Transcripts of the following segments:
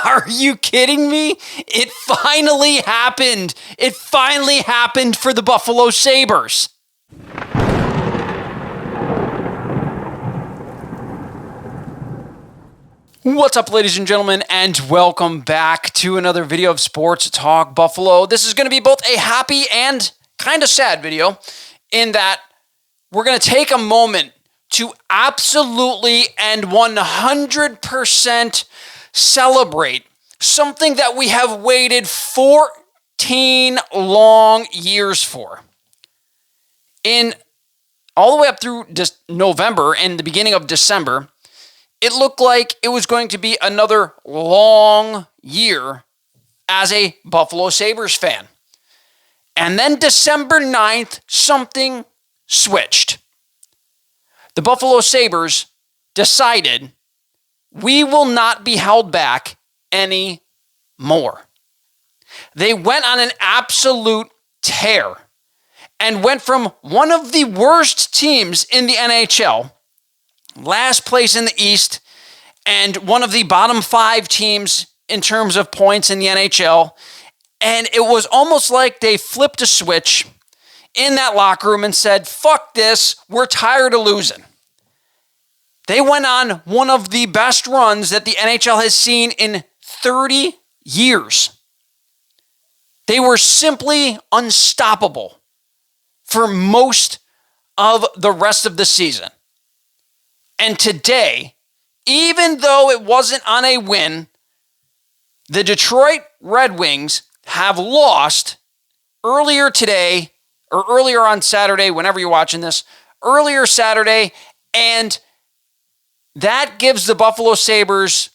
Are you kidding me? It finally happened. It finally happened for the Buffalo Sabres. What's up, ladies and gentlemen, and welcome back to another video of Sports Talk Buffalo. This is going to be both a happy and kind of sad video in that we're going to take a moment to absolutely and 100% celebrate something that we have waited 14 long years for. In all the way up through November and the beginning of December, it looked like it was going to be another long year as a Buffalo Sabres fan. And then December 9th, something switched. The Buffalo Sabres decided we will not be held back anymore. They went on an absolute tear and went from one of the worst teams in the NHL, last place in the East, and one of the bottom 5 teams in terms of points in the NHL. And it was almost like they flipped a switch in that locker room and said, fuck this, we're tired of losing. They went on one of the best runs that the NHL has seen in 30 years. They were simply unstoppable for most of the rest of the season. And today, even though it wasn't on a win, the Detroit Red Wings have lost earlier today, or earlier on Saturday, whenever you're watching this, earlier Saturday, and that gives the Buffalo Sabres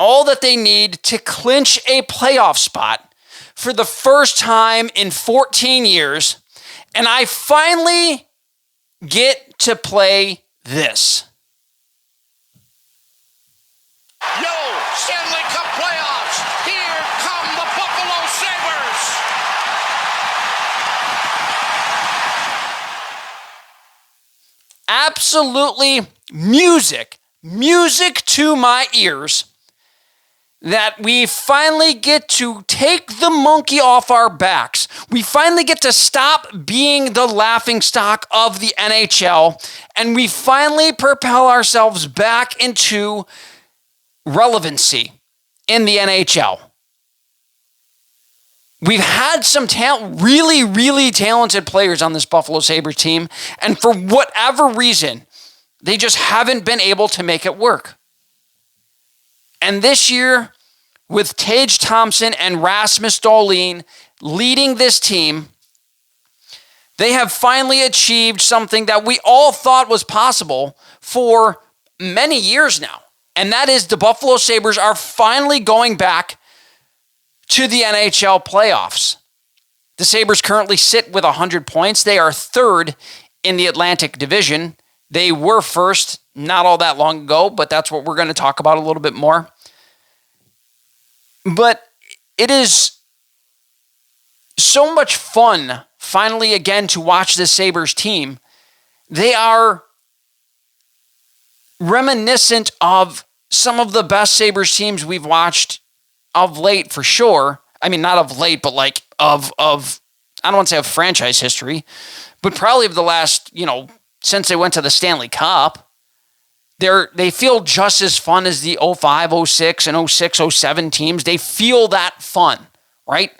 all that they need to clinch a playoff spot for the first time in 14 years, and I finally get to play this. Yo, Stanley Cup playoffs. Here come the Buffalo Sabres. Absolutely music to my ears that we finally get to take the monkey off our backs. We finally get to stop being the laughingstock of the NHL, and we finally propel ourselves back into relevancy in the NHL. We've had some really talented players on this Buffalo Sabres team, and for whatever reason, they just haven't been able to make it work. And this year, with Tage Thompson and Rasmus Dahlin leading this team, they have finally achieved something that we all thought was possible for many years now. And that is the Buffalo Sabres are finally going back to the NHL playoffs. The Sabres currently sit with 100 points. They are third in the Atlantic Division. They were first not all that long ago, but that's what we're going to talk about a little bit more. But it is so much fun, finally, again, to watch the Sabres team. They are reminiscent of some of the best Sabres teams we've watched of late, for sure. I mean, not of late, but like of I don't want to say of franchise history, but probably of the last, since they went to the Stanley Cup. They feel just as fun as the 05, 06, and 06, 07 teams. They feel that fun, right?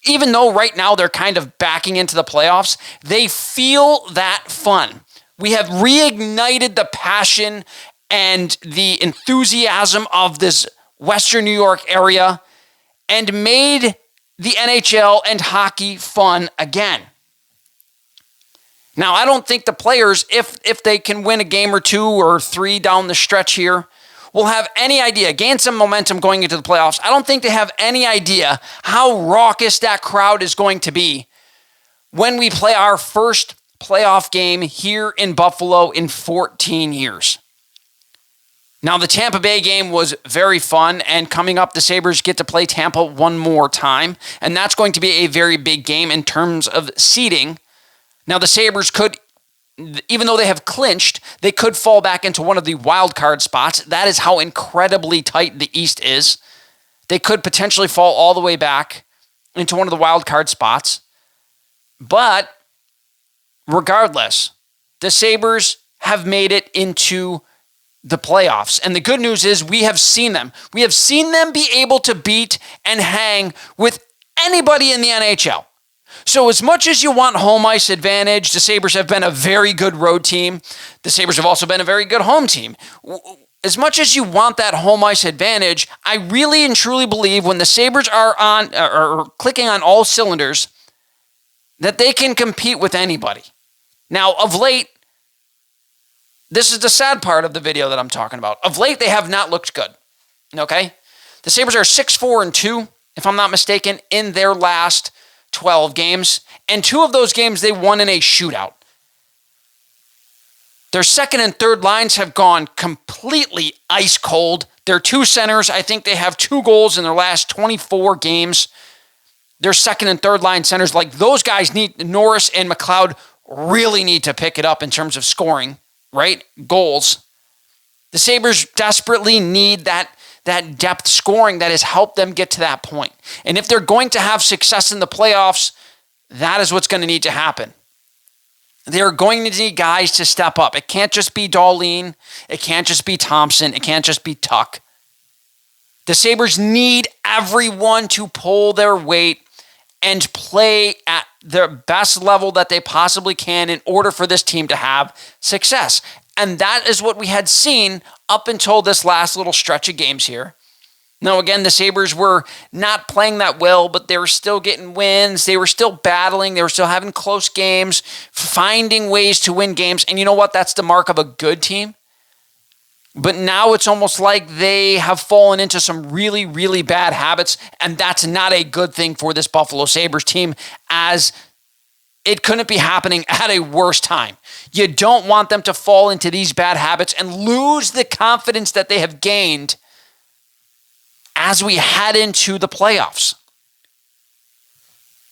Even though right now they're kind of backing into the playoffs, they feel that fun. We have reignited the passion and the enthusiasm of this Western New York area and made the NHL and hockey fun again. Now, I don't think the players, if they can win a game or 2 or 3 down the stretch here, will have any idea, gain some momentum going into the playoffs. I don't think they have any idea how raucous that crowd is going to be when we play our first playoff game here in Buffalo in 14 years. Now, the Tampa Bay game was very fun, and coming up, the Sabres get to play Tampa one more time, and that's going to be a very big game in terms of seeding. Now, the Sabres could even though they have clinched, they could fall back into one of the wild card spots. That is how incredibly tight the East is. They could potentially fall all the way back into one of the wild card spots. But regardless, the Sabres have made it into the playoffs. And the good news is we have seen them. We have seen them be able to beat and hang with anybody in the NHL. So as much as you want home ice advantage, the Sabres have been a very good road team. The Sabres have also been a very good home team. As much as you want that home ice advantage, I really and truly believe when the Sabres are on or clicking on all cylinders, that they can compete with anybody. Now, of late, this is the sad part of the video that I'm talking about. Of late, they have not looked good. Okay? The Sabres are 6-4-2, if I'm not mistaken, in their last 12 games. And 2 of those games they won in a shootout. Their second and third lines have gone completely ice cold. Their 2 centers, I think they have 2 goals in their last 24 games. Their second and third line centers, like those guys need, Norris and McLeod really need to pick it up in terms of scoring, right? Goals. The Sabres desperately need that depth scoring that has helped them get to that point. And if they're going to have success in the playoffs, that is what's going to need to happen. They're going to need guys to step up. It can't just be Dahlin. It can't just be Thompson. It can't just be Tuck. The Sabres need everyone to pull their weight and play at the best level that they possibly can in order for this team to have success. And that is what we had seen up until this last little stretch of games here. Now, again, the Sabres were not playing that well, but they were still getting wins. They were still battling. They were still having close games, finding ways to win games. And you know what? That's the mark of a good team. But now it's almost like they have fallen into some really, really bad habits, and that's not a good thing for this Buffalo Sabres team, as it couldn't be happening at a worse time. You don't want them to fall into these bad habits and lose the confidence that they have gained as we head into the playoffs.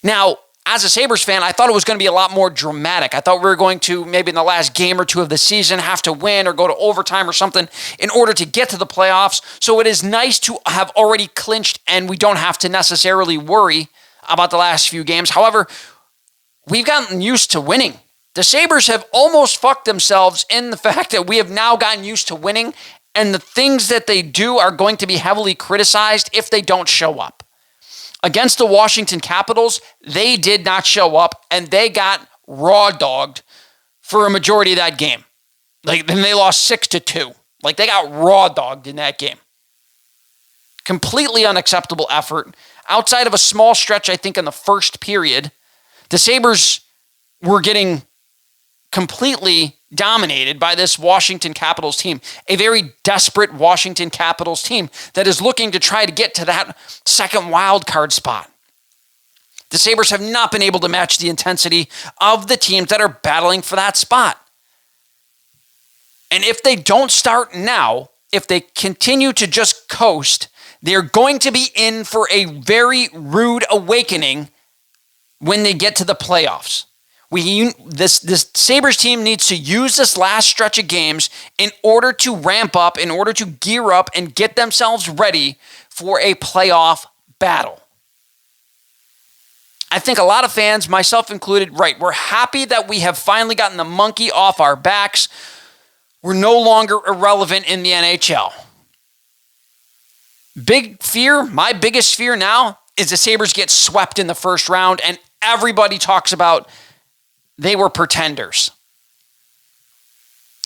Now, as a Sabres fan, I thought it was going to be a lot more dramatic. I thought we were going to, maybe in the last game or 2 of the season, have to win or go to overtime or something in order to get to the playoffs. So it is nice to have already clinched and we don't have to necessarily worry about the last few games. However, we've gotten used to winning. The Sabres have almost fucked themselves in the fact that we have now gotten used to winning, and the things that they do are going to be heavily criticized if they don't show up. Against the Washington Capitals, they did not show up, and they got raw dogged for a majority of that game. Then they lost 6-2. They got raw dogged in that game. Completely unacceptable effort. Outside of a small stretch, I think, in the first period, the Sabres were getting completely dominated by this Washington Capitals team, a very desperate Washington Capitals team that is looking to try to get to that second wild card spot. The Sabres have not been able to match the intensity of the teams that are battling for that spot. And if they don't start now, if they continue to just coast, they're going to be in for a very rude awakening when they get to the playoffs. This Sabres team needs to use this last stretch of games in order to ramp up, in order to gear up and get themselves ready for a playoff battle. I think a lot of fans, myself included, we're happy that we have finally gotten the monkey off our backs. We're no longer irrelevant in the NHL. My biggest fear now is the Sabres get swept in the first round and everybody talks about they were pretenders.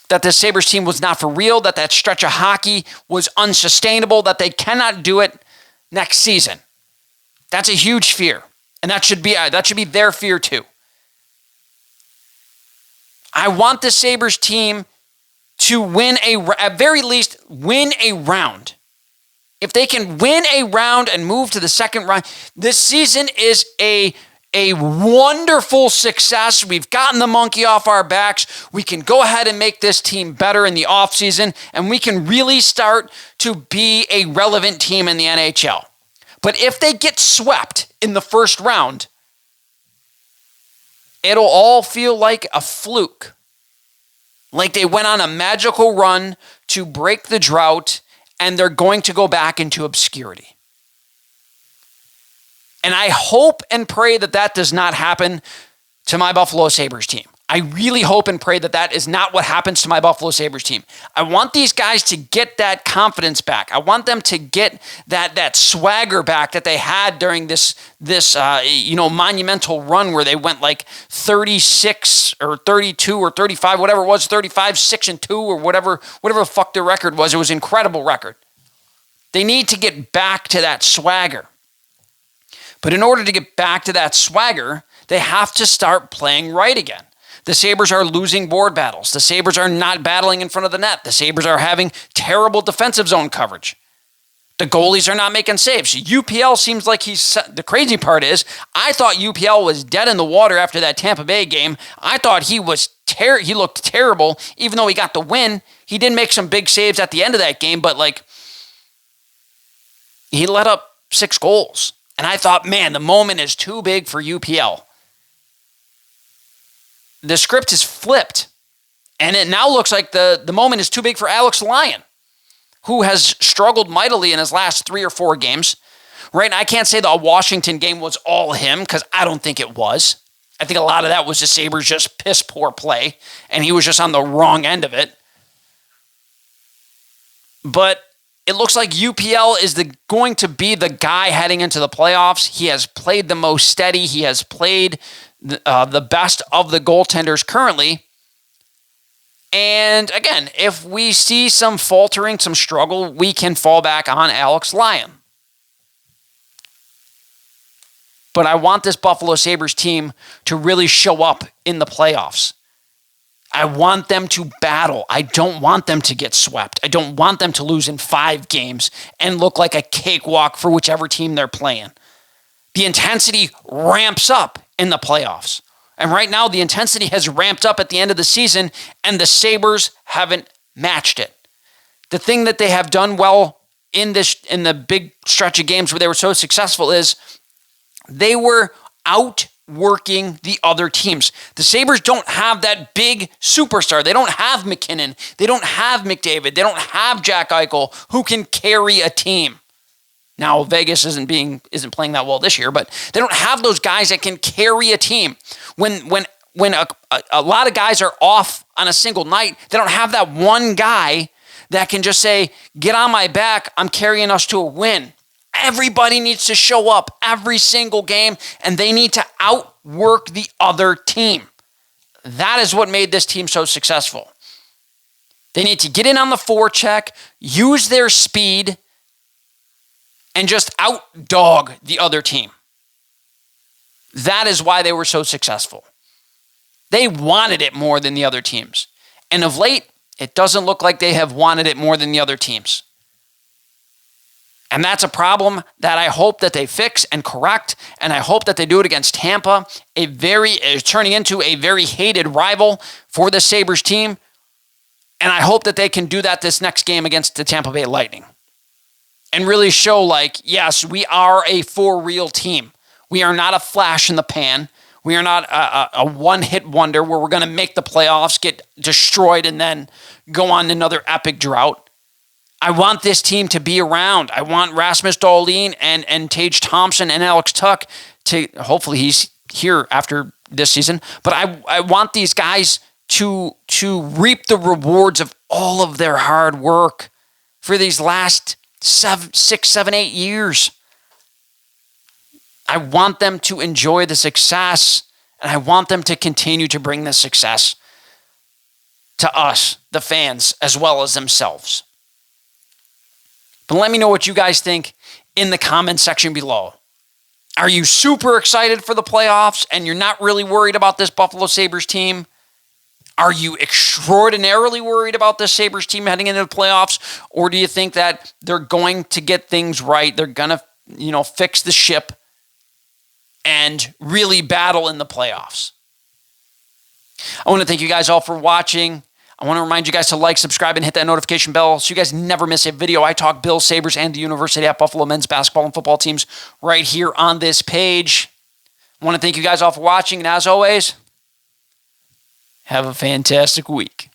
That the Sabres team was not for real, that stretch of hockey was unsustainable, that they cannot do it next season. That's a huge fear. And that should be their fear too. I want the Sabres team to win at very least win a round. If they can win a round and move to the second round, this season is a wonderful success. We've gotten the monkey off our backs. We can go ahead and make this team better in the offseason, and we can really start to be a relevant team in the NHL. But if they get swept in the first round, it'll all feel like a fluke. Like they went on a magical run to break the drought, and they're going to go back into obscurity. And I hope and pray that that does not happen to my Buffalo Sabres team. I really hope and pray that that is not what happens to my Buffalo Sabres team. I want these guys to get that confidence back. I want them to get that swagger back that they had during this monumental run where they went like 36 or 32 or 35, whatever it was, 35, 6-2 or whatever the fuck their record was. It was an incredible record. They need to get back to that swagger. But in order to get back to that swagger, they have to start playing right again. The Sabres are losing board battles. The Sabres are not battling in front of the net. The Sabres are having terrible defensive zone coverage. The goalies are not making saves. UPL seems like the crazy part is, I thought UPL was dead in the water after that Tampa Bay game. I thought he looked terrible, even though he got the win. He did make some big saves at the end of that game, but he let up 6 goals. And I thought, man, the moment is too big for UPL. The script is flipped, and it now looks like the moment is too big for Alex Lyon, who has struggled mightily in his last 3 or 4 games. Right? And I can't say the Washington game was all him, because I don't think it was. I think a lot of that was the Sabres just piss poor play, and he was just on the wrong end of it. But it looks like UPL is going to be the guy heading into the playoffs. He has played the most steady. He has played the best of the goaltenders currently. And again, if we see some faltering, some struggle, we can fall back on Alex Lyon. But I want this Buffalo Sabres team to really show up in the playoffs. I want them to battle. I don't want them to get swept. I don't want them to lose in 5 games and look like a cakewalk for whichever team they're playing. The intensity ramps up in the playoffs. And right now, the intensity has ramped up at the end of the season, and the Sabres haven't matched it. The thing that they have done well in the big stretch of games where they were so successful is they were outworking the other teams. The Sabres don't have that big superstar. They don't have McKinnon. They don't have McDavid. They don't have Jack Eichel who can carry a team. Now, Vegas isn't playing that well this year, but they don't have those guys that can carry a team. When a lot of guys are off on a single night, they don't have that one guy that can just say, get on my back, I'm carrying us to a win. Everybody needs to show up every single game, and they need to outwork the other team. That is what made this team so successful. They need to get in on the forecheck, use their speed, and just outdog the other team. That is why they were so successful. They wanted it more than the other teams. And of late, it doesn't look like they have wanted it more than the other teams. And that's a problem that I hope that they fix and correct, and I hope that they do it against Tampa, turning into a very hated rival for the Sabres team. And I hope that they can do that this next game against the Tampa Bay Lightning. And really show yes, we are a for-real team. We are not a flash in the pan. We are not a one-hit wonder where we're going to make the playoffs, get destroyed, and then go on another epic drought. I want this team to be around. I want Rasmus Dahlin and Tage Thompson and Alex Tuch to, hopefully he's here after this season, but I want these guys to reap the rewards of all of their hard work for these last 6, 7, 8 years. I want them to enjoy the success, and I want them to continue to bring the success to us, the fans, as well as themselves. But let me know what you guys think in the comment section below. Are you super excited for the playoffs and you're not really worried about this Buffalo Sabres team? Are you extraordinarily worried about the Sabres team heading into the playoffs? Or do you think that they're going to get things right? They're going to, fix the ship and really battle in the playoffs? I want to thank you guys all for watching. I want to remind you guys to like, subscribe, and hit that notification bell so you guys never miss a video. I talk Bills, Sabres, and the University at Buffalo men's basketball and football teams right here on this page. I want to thank you guys all for watching, and as always, have a fantastic week.